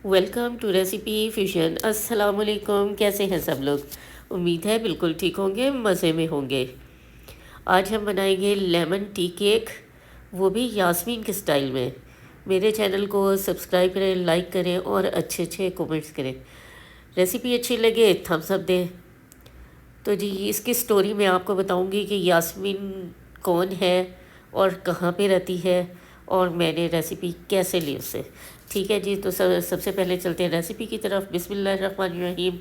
Welcome to recipe fusion. अस्सलाम वालेकुम। कैसे हैं सब लोग? उम्मीद है बिल्कुल ठीक होंगे, मज़े में होंगे। आज हम बनाएंगे लेमन टी केक, वो भी यास्मीन के स्टाइल में। मेरे चैनल को सब्सक्राइब करें, लाइक करें और अच्छे अच्छे कमेंट्स करें। रेसिपी अच्छी लगे थम्स अप दें। तो जी, इसकी स्टोरी मैं आपको बताऊंगी कि यास्मीन कौन है और कहाँ पे रहती है और मैंने रेसिपी कैसे ली उससे। ठीक है जी, तो सबसे पहले चलते हैं रेसिपी की तरफ। बिस्मिल्लाहिर्रहमानिर्रहीम।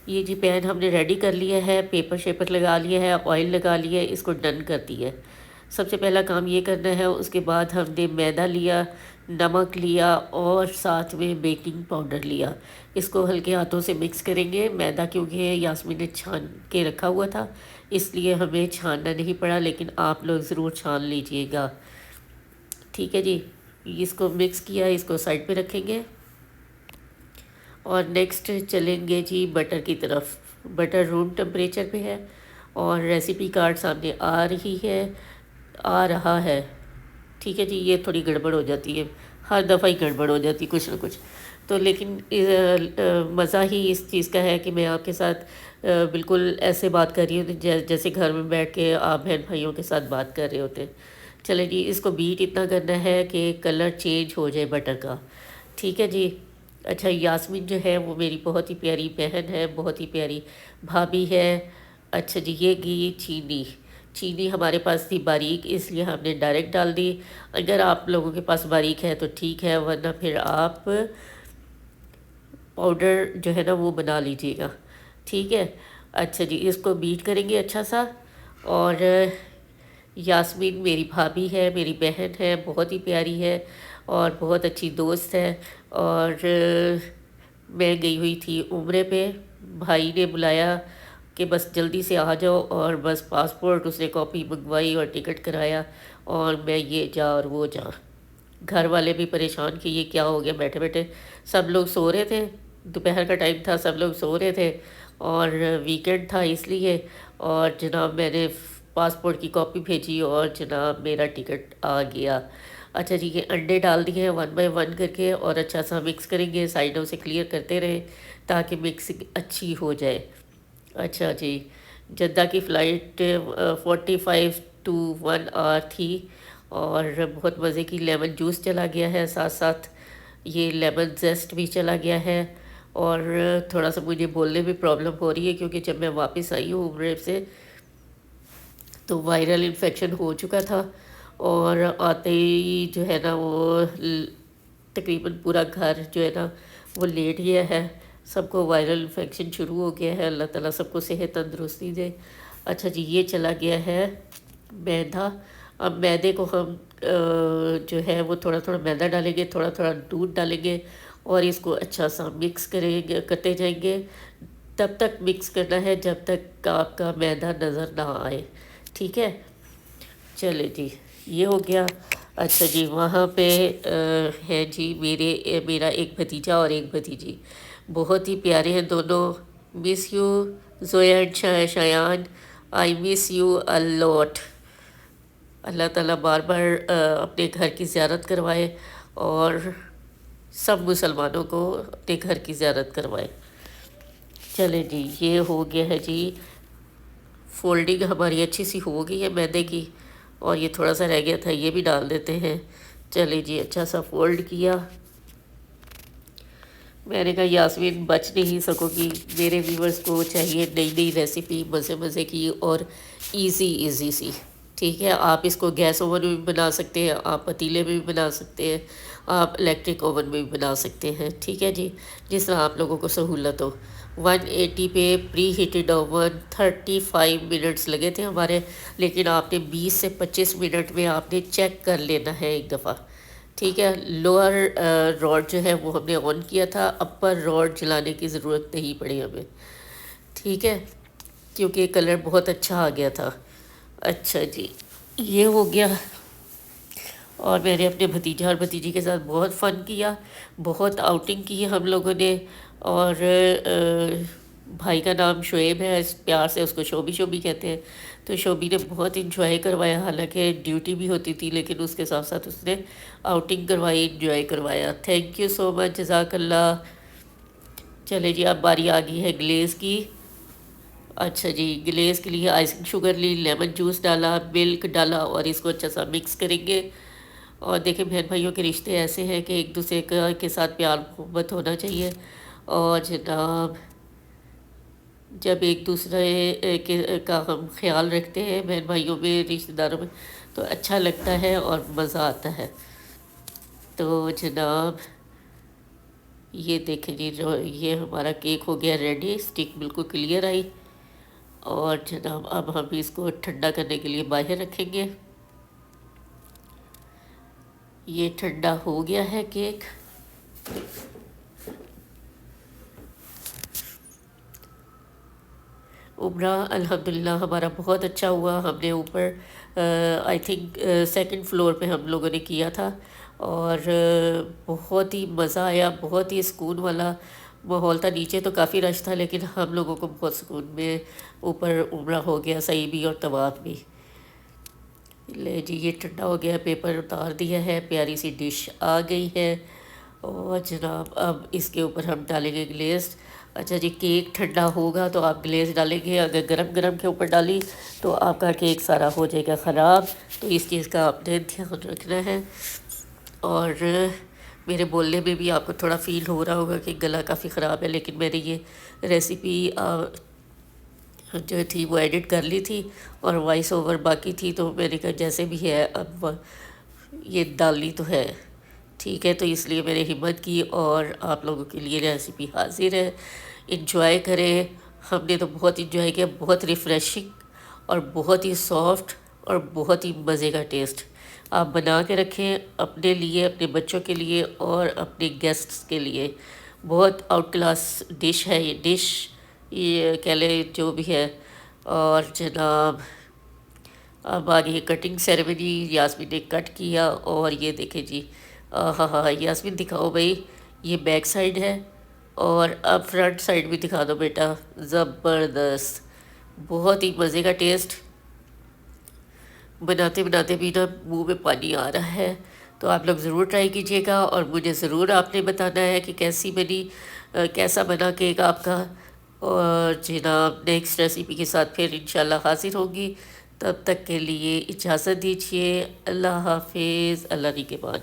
ये जी पैन हमने रेडी कर लिया है, पेपर शेपर लगा लिया है, ऑयल लगा लिया है, इसको डन कर दिया है। सबसे पहला काम ये करना है। उसके बाद हमने मैदा लिया, नमक लिया और साथ में बेकिंग पाउडर लिया। इसको हल्के हाथों से मिक्स करेंगे। मैदा क्योंकि यास्मीन ने छान के रखा हुआ था, इसलिए हमें छानना नहीं पड़ा, लेकिन आप लोग ज़रूर छान लीजिएगा। ठीक है जी, इसको मिक्स किया, इसको साइड पे रखेंगे और नेक्स्ट चलेंगे जी बटर की तरफ। बटर रूम टेम्परेचर पे है और रेसिपी कार्ड सामने आ रहा है। ठीक है जी, ये थोड़ी गड़बड़ हो जाती है, हर दफ़ा ही गड़बड़ हो जाती है कुछ ना कुछ। तो लेकिन मज़ा ही इस चीज़ का है कि मैं आपके साथ बिल्कुल ऐसे बात कर रही हूँ जैसे घर में बैठ के आप बहन भाइयों के साथ बात कर रहे होते हैं। चले जी, इसको बीट इतना करना है कि कलर चेंज हो जाए बटर का। ठीक है जी। अच्छा, यास्मीन जो है वो मेरी बहुत ही प्यारी बहन है, बहुत ही प्यारी भाभी है। अच्छा जी, ये घी चीनी, चीनी हमारे पास थी बारीक, इसलिए हमने डायरेक्ट डाल दी। अगर आप लोगों के पास बारीक है तो ठीक है, वरना फिर आप पाउडर जो है ना वो बना लीजिएगा। ठीक है। अच्छा जी, इसको बीट करेंगे अच्छा सा। और यास्मीन मेरी भाभी है, मेरी बहन है, बहुत ही प्यारी है और बहुत अच्छी दोस्त है। और मैं गई हुई थी उम्रे पे। भाई ने बुलाया कि बस जल्दी से आ जाओ, और बस पासपोर्ट उसने कॉपी मंगवाई और टिकट कराया, और मैं ये जा और वो जा। घर वाले भी परेशान कि ये क्या हो गया बैठे बैठे। सब लोग सो रहे थे, दोपहर का टाइम था, सब लोग सो रहे थे और वीकेंड था इसलिए। और जनाब मैंने पासपोर्ट की कॉपी भेजी और जनाब मेरा टिकट आ गया। अच्छा जी, ये अंडे डाल दिए हैं वन बाय वन करके और अच्छा सा मिक्स करेंगे, साइडों से क्लियर करते रहें ताकि मिक्सिंग अच्छी हो जाए। अच्छा जी, जद्दा की फ़्लाइट 45 to 1 hour थी और बहुत मज़े की लेमन जूस चला गया है, साथ साथ ये लेमन जेस्ट भी चला गया है। और थोड़ा सा मुझे बोलने में प्रॉब्लम हो रही है क्योंकि जब मैं वापस आई हूँ उम्र से तो वायरल इन्फेक्शन हो चुका था, और आते ही जो है ना वो तकरीबन पूरा घर जो है ना वो लेट गया है। सबको वायरल इन्फेक्शन शुरू हो गया है। अल्लाह ताला सबको सेहत तंदुरुस्ती दे। अच्छा जी, ये चला गया है मैदा। अब मैदे को हम जो है वो थोड़ा थोड़ा मैदा डालेंगे, थोड़ा थोड़ा दूध डालेंगे और इसको अच्छा सा मिक्स करेंगे, करते जाएंगे। तब तक मिक्स करना है जब तक आपका मैदा नज़र ना आए। ठीक है। चले जी, ये हो गया। अच्छा जी, वहाँ पे है जी मेरा एक भतीजा और एक भतीजी, बहुत ही प्यारे हैं दोनों। Miss you Zoya and Shayan, I miss you a lot. Allah ताला बार बार अपने घर की ज़ियारत करवाए और सब मुसलमानों को अपने घर की ज़ियारत करवाए। चले जी, ये हो गया है जी। फोल्डिंग हमारी अच्छी सी हो गई है मैदे की, और ये थोड़ा सा रह गया था, ये भी डाल देते हैं। चले जी, अच्छा सा फोल्ड किया। मैंने कहा यास्मीन बच नहीं सकोगी, मेरे व्यूवर्स को चाहिए नई नई रेसिपी, मज़े मज़े की और इजी इजी सी। ठीक है, आप इसको गैस ओवन में भी बना सकते हैं, आप पतीले में भी बना सकते हैं, आप इलेक्ट्रिक ओवन में भी बना सकते हैं। ठीक है जी, जिस तरह आप लोगों को सहूलत हो। 180 पे प्री हीटेड ओवन 35 मिनट्स लगे थे हमारे, लेकिन आपने 20 से 25 मिनट में आपने चेक कर लेना है एक दफ़ा। ठीक है। लोअर रॉड जो है वो हमने ऑन किया था, अपर रॉड जलाने की ज़रूरत नहीं पड़ी हमें। ठीक है, क्योंकि कलर बहुत अच्छा आ गया था। अच्छा जी, ये हो गया। और मैंने अपने भतीजा और भतीजी के साथ बहुत फ़न किया, बहुत आउटिंग की हम लोगों ने। और भाई का नाम शुएब है, इस प्यार से उसको शोभी शोभी कहते हैं। तो शोभी ने बहुत इंजॉय करवाया, हालांकि ड्यूटी भी होती थी लेकिन उसके साथ साथ उसने आउटिंग करवाई, इंजॉय करवाया। थैंक यू सो मच, जज़ाकल्लाह। चले जी, अब बारी आ गई है ग्लेज़ की। अच्छा जी, ग्लेज़ के लिए आइसिंग शुगर ली, लेमन जूस डाला, मिल्क डाला और इसको अच्छा सा मिक्स करेंगे। और देखिए बहन भाइयों के रिश्ते ऐसे हैं कि एक दूसरे के साथ प्यार मोहब्बत होना चाहिए। और जनाब, जब एक दूसरे का हम ख्याल रखते हैं बहन भाइयों में, रिश्तेदारों में, तो अच्छा लगता है और मज़ा आता है। तो जनाब ये देखें जी, जो ये हमारा केक हो गया रेडी, स्टिक बिल्कुल क्लियर आई। और जनाब अब हम इसको ठंडा करने के लिए बाहर रखेंगे। ये ठंडा हो गया है केक। उम्रा अल्हम्दुलिल्लाह हमारा बहुत अच्छा हुआ। हमने ऊपर आई थिंक सेकंड फ्लोर पे हम लोगों ने किया था और बहुत ही मज़ा आया, बहुत ही सुकून वाला माहौल था। नीचे तो काफ़ी रश था लेकिन हम लोगों को बहुत सुकून में ऊपर उम्रा हो गया, सही भी और तवाफ़ भी। ले जी, ये ठंडा हो गया, पेपर उतार दिया है, प्यारी सी डिश आ गई है। और जनाब अब इसके ऊपर हम डालेंगे ग्लेज़। अच्छा जी, केक ठंडा होगा तो आप ग्लेज़ डालेंगे, अगर गरम गरम के ऊपर डाली तो आपका केक सारा हो जाएगा ख़राब। तो इस चीज़ का आपने ध्यान रखना है। और मेरे बोलने में भी आपको थोड़ा फ़ील हो रहा होगा कि गला काफ़ी ख़राब है, लेकिन मैंने ये रेसिपी जो थी वो एडिट कर ली थी और वॉइस ओवर बाकी थी, तो मैंने कहा जैसे भी है अब ये डालनी तो है, ठीक है। तो इसलिए मैंने हिम्मत की और आप लोगों के लिए रेसिपी हाजिर है। इंजॉय करें। हमने तो बहुत इंजॉय किया, बहुत रिफ़्रेशिंग और बहुत ही सॉफ्ट और बहुत ही मज़े का टेस्ट। आप बना के रखें अपने लिए, अपने बच्चों के लिए और अपने गेस्ट्स के लिए। बहुत आउट क्लास डिश है ये डिश, ये कह लें जो भी है। और जनाब अब आगे कटिंग सेरेमनी, यास्मीन ने कट किया और ये देखें जी, हाँ हाँ यास्मीन दिखाओ भाई, ये बैक साइड है और अब फ्रंट साइड भी दिखा दो बेटा। ज़बरदस्त, बहुत ही मज़े का टेस्ट। बनाते बनाते भी ना मुँह में पानी आ रहा है। तो आप लोग ज़रूर ट्राई कीजिएगा और मुझे ज़रूर आपने बताना है कि कैसी बनी, कैसा बना केक आपका। और जनाब नेक्स्ट रेसिपी के साथ फिर इंशाल्लाह हाजिर होगी। तब तक के लिए इजाज़त दीजिए। अल्लाह हाफिज़, अल्लाह के बाद।